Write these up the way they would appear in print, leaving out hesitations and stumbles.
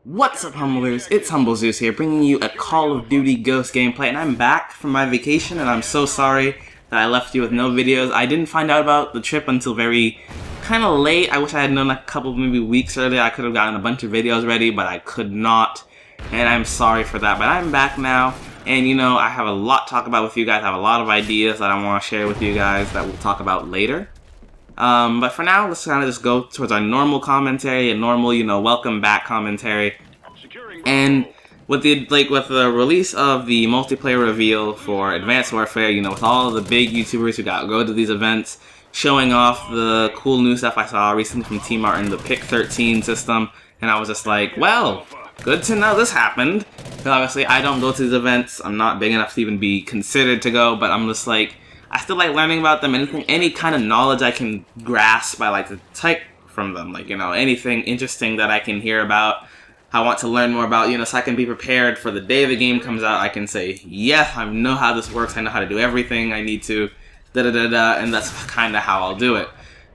What's up, Humblers? It's Humble Zeus here, bringing you a Call of Duty Ghost gameplay, and I'm back from my vacation, and I'm so sorry that I left you with no videos. I didn't find out about the trip until very kind of late. I wish I had known a couple, maybe weeks earlier. I could have gotten a bunch of videos ready, but I could not, and I'm sorry for that. But I'm back now, and you know, I have a lot to talk about with you guys. I have a lot of ideas that I want to share with you guys that we'll talk about later. But for now, let's kind of just go towards our normal commentary, a normal, you know, welcome back commentary. And with the release of the multiplayer reveal for Advanced Warfare, you know, with all the big YouTubers who go to these events, showing off the cool new stuff I saw recently from Team Martin, the Pick 13 system, and I was just like, well, good to know this happened. Because obviously I don't go to these events, I'm not big enough to even be considered to go, but I'm just like, I still like learning about them. Any kind of knowledge I can grasp, I like to take from them. Like, you know, anything interesting that I can hear about, I want to learn more about, you know, so I can be prepared for the day the game comes out. I can say, yeah, I know how this works. I know how to do everything I need to, and that's kind of how I'll do it.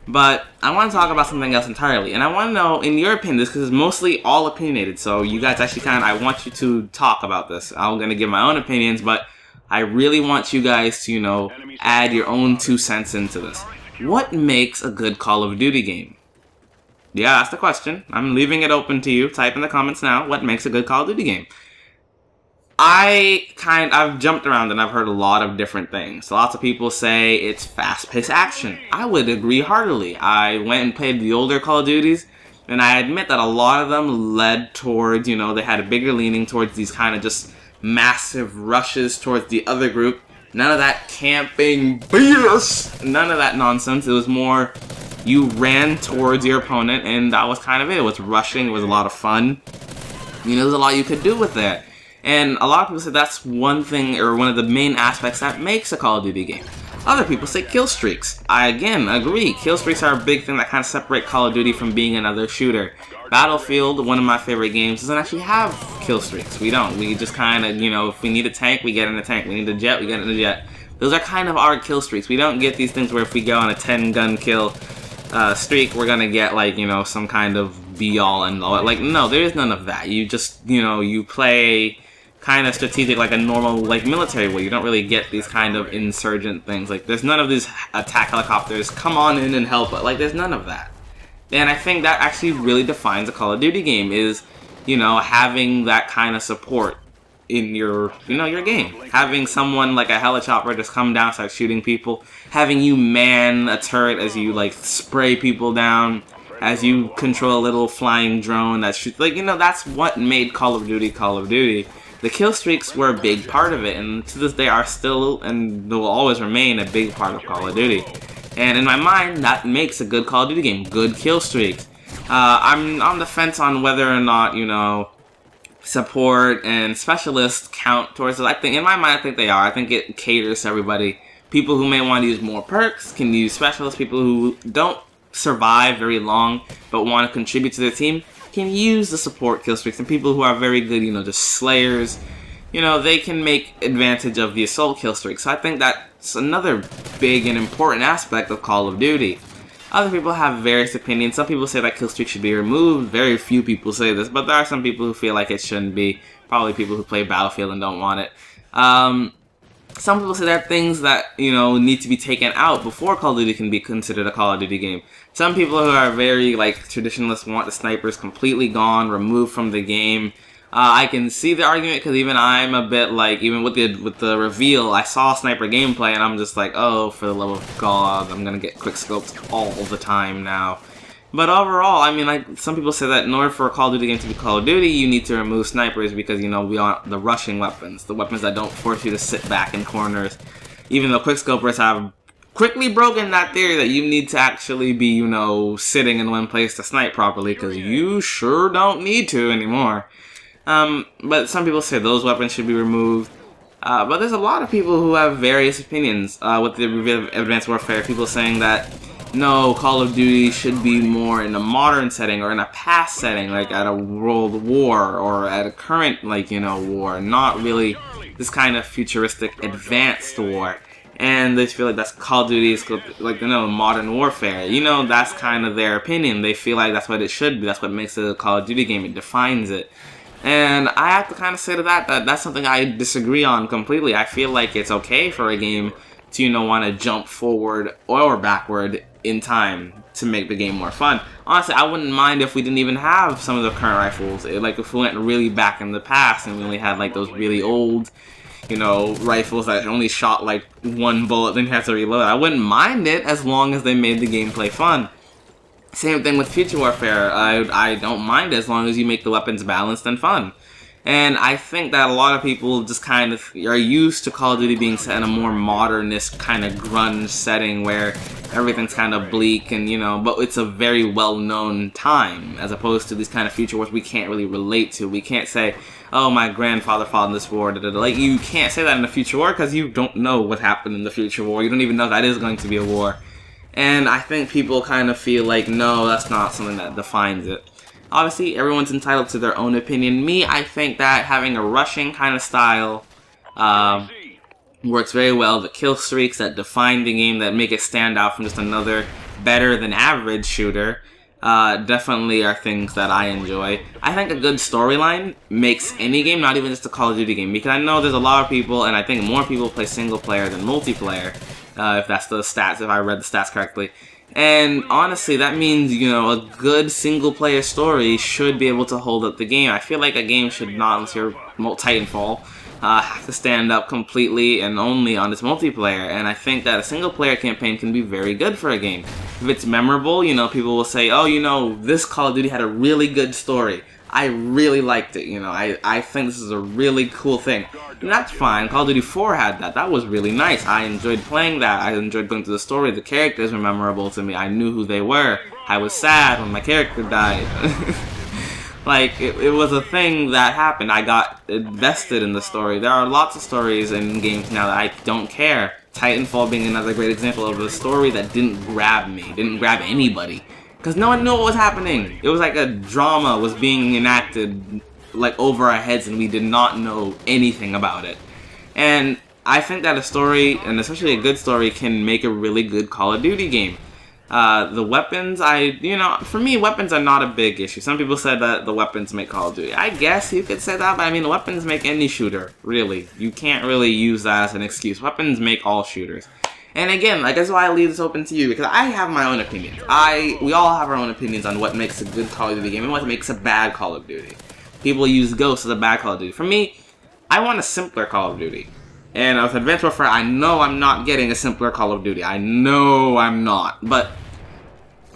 But I want to talk about something else entirely, and I want to know, in your opinion, this because it's mostly all opinionated. So you guys actually I want you to talk about this. I'm gonna give my own opinions, but I really want you guys to, you know, add your own 2 cents into this. What makes a good Call of Duty game? Yeah, that's the question. I'm leaving it open to you. Type in the comments now. What makes a good Call of Duty game? I've jumped around and I've heard a lot of different things. Lots of people say it's fast-paced action. I would agree heartily. I went and played the older Call of Duties, and I admit that a lot of them led towards, you know, they had a bigger leaning towards these kind of just massive rushes towards the other group. None of that camping BS. None of that nonsense. It was more you ran towards your opponent, and that was kind of it. It was rushing. It was a lot of fun. You know, there's a lot you could do with that. And a lot of people say that's one thing, or one of the main aspects that makes a Call of Duty game. Other people say kill streaks. I, again, agree. Kill streaks are a big thing that kind of separate Call of Duty from being another shooter. Battlefield, one of my favorite games, doesn't actually have kill streaks. We don't. We just kind of, you know, if we need a tank, we get in a tank. We need a jet, we get in a jet. Those are kind of our kill streaks. We don't get these things where if we go on a 10-gun kill streak, we're gonna get, like, you know, some kind of be-all and all. Like, no, there is none of that. You just, you know, you play kind of strategic like a normal, like, military way. You don't really get these kind of insurgent things. Like, there's none of these attack helicopters, come on in and help. Like, there's none of that. And I think that actually really defines a Call of Duty game is, you know, having that kind of support in your, you know, your game. Having someone like a helichopper just come down, start shooting people. Having you man a turret as you, like, spray people down. As you control a little flying drone that shoots. Like, you know, that's what made Call of Duty Call of Duty. The kill streaks were a big part of it, and to this day are still, and will always remain, a big part of Call of Duty. And in my mind, that makes a good Call of Duty game. Good kill streaks. I'm on the fence on whether or not, you know, support and specialists count towards it. I think, in my mind, I think they are. I think it caters to everybody. People who may want to use more perks can use specialists. People who don't survive very long but want to contribute to their team can use the support kill streaks. And people who are very good, you know, just slayers, you know, they can make advantage of the assault kill streak. So I think that's another big and important aspect of Call of Duty. Other people have various opinions. Some people say that kill streak should be removed. Very few people say this, but there are some people who feel like it shouldn't be. Probably people who play Battlefield and don't want it. Some people say there are things that, you know, need to be taken out before Call of Duty can be considered a Call of Duty game. Some people who are very, like, traditionalists want the snipers completely gone, removed from the game. I can see the argument because even I'm a bit like, even with the reveal, I saw sniper gameplay and I'm just like, oh, for the love of God, I'm gonna get quick scopes all the time now. But overall, I mean, like, some people say that in order for a Call of Duty game to be Call of Duty, you need to remove snipers because, you know, we want the rushing weapons, the weapons that don't force you to sit back in corners. Even though quickscopers have quickly broken that theory that you need to actually be, you know, sitting in one place to snipe properly, because you sure don't need to anymore. But some people say those weapons should be removed. But there's a lot of people who have various opinions with the reveal of Advanced Warfare. People saying that no, Call of Duty should be more in a modern setting or in a past setting, like at a world war or at a current, like, you know, war, not really this kind of futuristic advanced war. and they feel like that's Call of Duty's, like, you know, modern warfare. You know, that's kind of their opinion. They feel like that's what it should be. That's what makes it a Call of Duty game. It defines it. And I have to kind of say to that that's something I disagree on completely. I feel like it's okay for a game to, you know, want to jump forward or backward in time to make the game more fun. Honestly, I wouldn't mind if we didn't even have some of the current rifles. Like, if we went really back in the past and we only had, like, those really old, you know, rifles that only shot, like, one bullet, then you have to reload. I wouldn't mind it as long as they made the gameplay fun. Same thing with Future Warfare. I don't mind it as long as you make the weapons balanced and fun. And I think that a lot of people just kind of are used to Call of Duty being set in a more modernist kind of grunge setting where everything's kind of bleak and, you know, but it's a very well-known time as opposed to these kind of future wars we can't really relate to. We can't say, oh, my grandfather fought in this war. Like, you can't say that in a future war because you don't know what happened in the future war. You don't even know that is going to be a war. And I think people kind of feel like, no, that's not something that defines it. Obviously, everyone's entitled to their own opinion. Me, I think that having a rushing kind of style works very well. The kill streaks that define the game, that make it stand out from just another better than average shooter, definitely are things that I enjoy. I think a good storyline makes any game, not even just a Call of Duty game, because I know there's a lot of people, and I think more people play single player than multiplayer. If that's the stats, if I read the stats correctly. And honestly, that means, you know, a good single-player story should be able to hold up the game. I feel like a game should not, unless you're Titanfall, have to stand up completely and only on its multiplayer. And I think that a single-player campaign can be very good for a game. If it's memorable, you know, people will say, oh, you know, this Call of Duty had a really good story. I really liked it, you know, I think this is a really cool thing. And that's fine. Call of Duty 4 had that. That was really nice. I enjoyed playing that. I enjoyed going through the story. The characters were memorable to me. I knew who they were. I was sad when my character died. Like, it was a thing that happened. I got invested in the story. There are lots of stories in games now that I don't care. Titanfall being another great example of a story that didn't grab me, didn't grab anybody. Because no one knew what was happening. It was like a drama was being enacted like over our heads and we did not know anything about it. And I think that a story, and especially a good story, can make a really good Call of Duty game. The weapons, you know, for me, weapons are not a big issue. Some people said that the weapons make Call of Duty. I guess you could say that, but I mean, the weapons make any shooter, really. You can't really use that as an excuse. Weapons make all shooters. And again, like, that's why I leave this open to you, because I have my own opinions. We all have our own opinions on what makes a good Call of Duty game and what makes a bad Call of Duty. People use Ghost as a bad Call of Duty. For me, I want a simpler Call of Duty. And with Advanced Warfare, I know I'm not getting a simpler Call of Duty. I know I'm not. But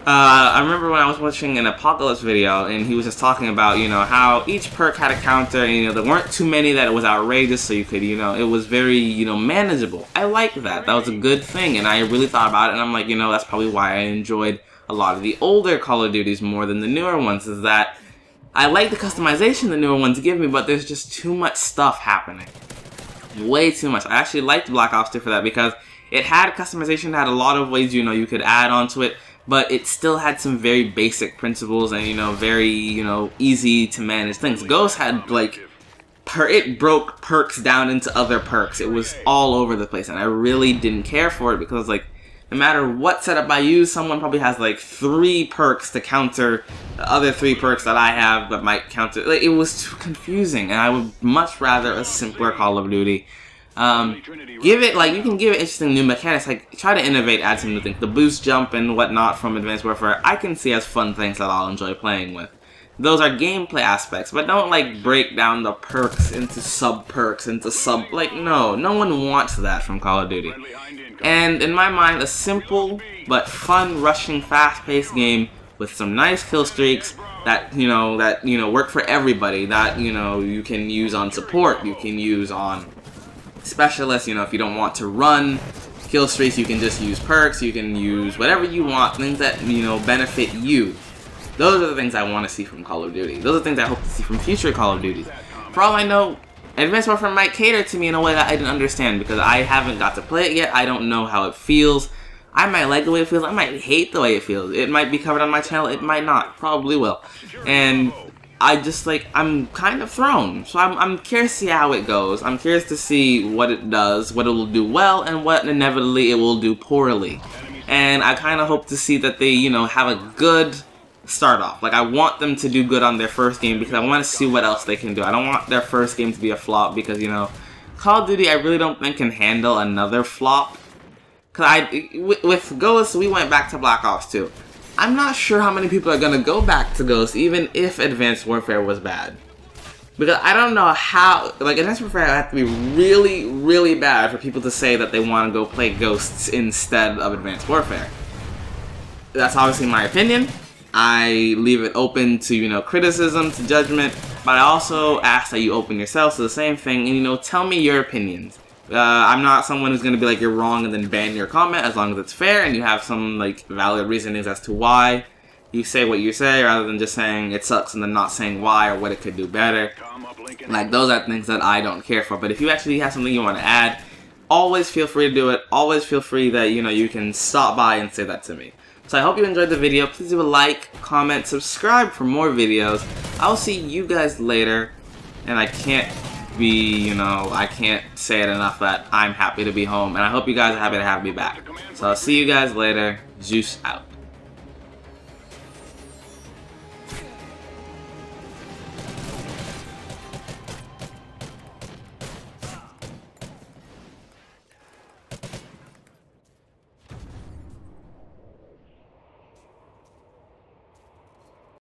I remember when I was watching an Apocalypse video, and he was just talking about, you know, how each perk had a counter, and, you know, there weren't too many that it was outrageous, so you could, you know, it was very, you know, manageable. I liked that. That was a good thing, and I really thought about it, and I'm like, you know, that's probably why I enjoyed a lot of the older Call of Duties more than the newer ones, is that I like the customization the newer ones give me, but there's just too much stuff happening. Way too much. I actually liked Black Ops 2 for that, because it had customization, it had a lot of ways, you know, you could add onto it, but it still had some very basic principles and, you know, very, you know, easy to manage things. Ghost had, like, it broke perks down into other perks. It was all over the place, and I really didn't care for it because, like, no matter what setup I use, someone probably has, like, 3 perks to counter the other 3 perks that I have that might counter. Like, it was too confusing, and I would much rather a simpler Call of Duty. Give it, like, you can give it interesting new mechanics, like, try to innovate, add some new things. The boost jump and whatnot from Advanced Warfare, I can see as fun things that I'll enjoy playing with. Those are gameplay aspects, but don't, like, break down the perks into sub-perks, like, no one wants that from Call of Duty. And in my mind, a simple but fun, rushing, fast-paced game with some nice kill streaks that, you know, work for everybody, that, you know, you can use on support, you can use on specialists, you know, if you don't want to run kill streaks, you can just use perks, you can use whatever you want, things that, you know, benefit you. Those are the things I want to see from Call of Duty. Those are the things I hope to see from future Call of Duties. For all I know, Advanced Warfare might cater to me in a way that I didn't understand, because I haven't got to play it yet. I don't know how it feels. I might like the way it feels, I might hate the way it feels. It might be covered on my channel, it might not, probably will. And I just like, I'm kind of thrown. So I'm curious to see how it goes. I'm curious to see what it does, what it will do well, and what inevitably it will do poorly. And I kind of hope to see that they, you know, have a good start off. Like, I want them to do good on their first game because I want to see what else they can do. I don't want their first game to be a flop because, you know, Call of Duty I really don't think can handle another flop. Because with Ghost, we went back to Black Ops 2. I'm not sure how many people are going to go back to Ghost even if Advanced Warfare was bad. Because I don't know how, like, Advanced Warfare would have to be really, really bad for people to say that they want to go play Ghosts instead of Advanced Warfare. That's obviously my opinion. I leave it open to, you know, criticism, to judgment, but I also ask that you open yourselves to the same thing and, you know, tell me your opinions. I'm not someone who's going to be like, you're wrong and then ban your comment, as long as it's fair and you have some, like, valid reasonings as to why you say what you say, rather than just saying it sucks and then not saying why or what it could do better. Like, those are things that I don't care for. But if you actually have something you want to add, always feel free to do it. Always feel free that, you know, you can stop by and say that to me. So I hope you enjoyed the video. Please do a like, comment, subscribe for more videos. I will see you guys later. And I can't be, you know, I can't say it enough that I'm happy to be home. And I hope you guys are happy to have me back. So I'll see you guys later. Juice out.